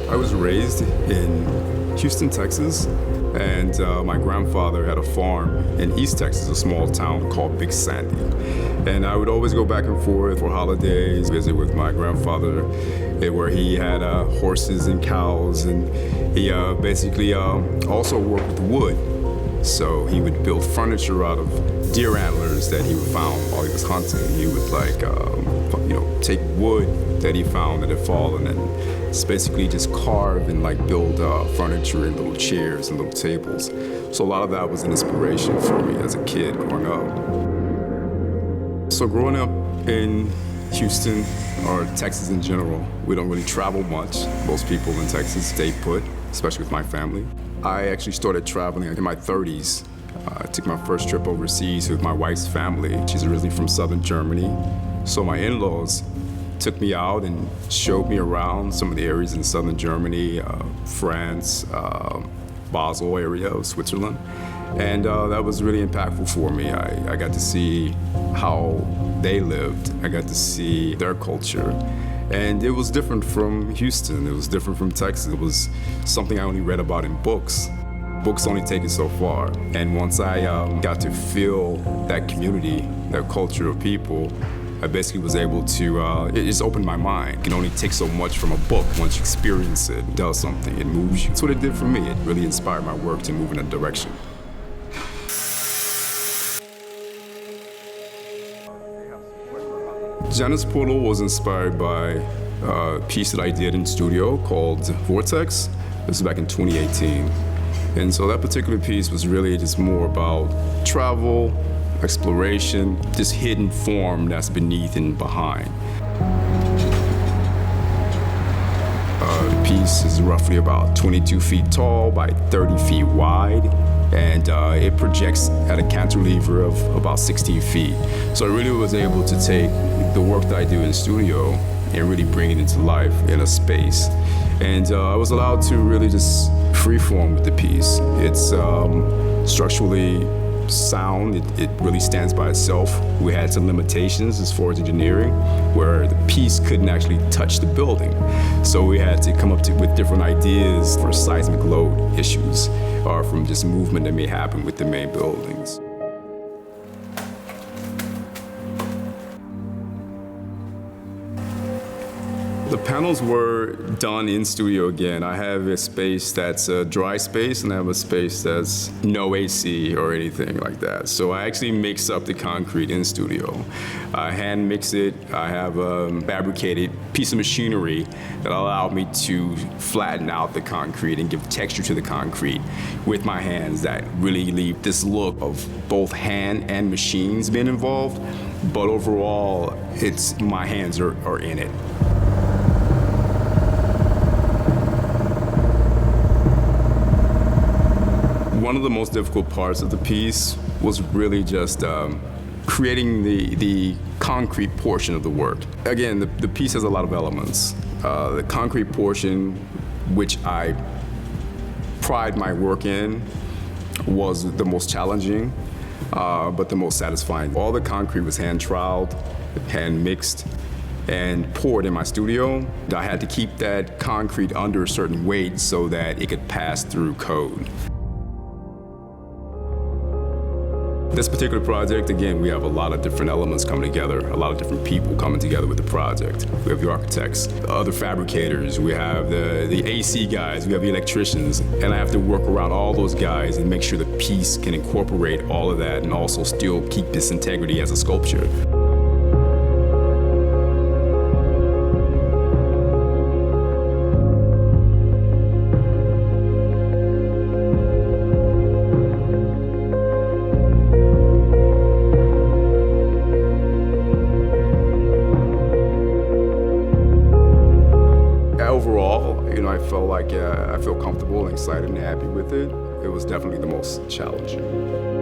I was raised in Houston, Texas, and my grandfather had a farm in East Texas, a small town called Big Sandy. And I would always go back and forth for holidays, visit with my grandfather, where he had horses and cows, and he basically also worked with wood. So he would build furniture out of deer antlers that he would found while he was hunting. He would take wood that he found that had fallen and basically just carve and build furniture and little chairs and little tables. So a lot of that was an inspiration for me as a kid growing up. So growing up in Houston, or Texas in general, we don't really travel much. Most people in Texas stay put, especially with my family. I actually started traveling in my 30s. I took my first trip overseas with my wife's family. She's originally from southern Germany. So my in-laws took me out and showed me around some of the areas in southern Germany, France, Basel area of Switzerland. And that was really impactful for me. I got to see how they lived. I got to see their culture. And it was different from Houston. It was different from Texas. It was something I only read about in books. Books only take it so far. And once I got to feel that community, that culture of people, I basically was able to, it just opened my mind. You can only take so much from a book. Once you experience it, it does something, it moves you. That's what it did for me. It really inspired my work to move in that direction. Janus Portal was inspired by a piece that I did in studio called VORTEX. This was back in 2018. And so that particular piece was really just more about travel, exploration, this hidden form that's beneath and behind. The piece is roughly about 22 feet tall by 30 feet wide, and it projects at a cantilever of about 16 feet. So I really was able to take the work that I do in studio and really bring it into life in a space. And I was allowed to really just freeform with the piece. It's structurally sound. It really stands by itself. We had some limitations as far as engineering, where the piece couldn't actually touch the building. So we had to come up with different ideas for seismic load issues, or from just movement that may happen with the main buildings. The panels were done in studio again. I have a space that's a dry space, and I have a space that's no AC or anything like that. So I actually mix up the concrete in studio. I hand mix it. I have a fabricated piece of machinery that allowed me to flatten out the concrete and give texture to the concrete with my hands that really leave this look of both hand and machines being involved. But overall, it's my hands are in it. One of the most difficult parts of the piece was really just creating the concrete portion of the work. Again, the piece has a lot of elements. The concrete portion, which I pride my work in, was the most challenging, but the most satisfying. All the concrete was hand troweled, hand mixed, and poured in my studio. I had to keep that concrete under a certain weight so that it could pass through code. This particular project, again, we have a lot of different elements coming together, a lot of different people coming together with the project. We have the architects, the other fabricators, we have the AC guys, we have the electricians, and I have to work around all those guys and make sure the piece can incorporate all of that and also still keep this integrity as a sculpture. Overall, I felt like I feel comfortable and excited and happy with it. It was definitely the most challenging.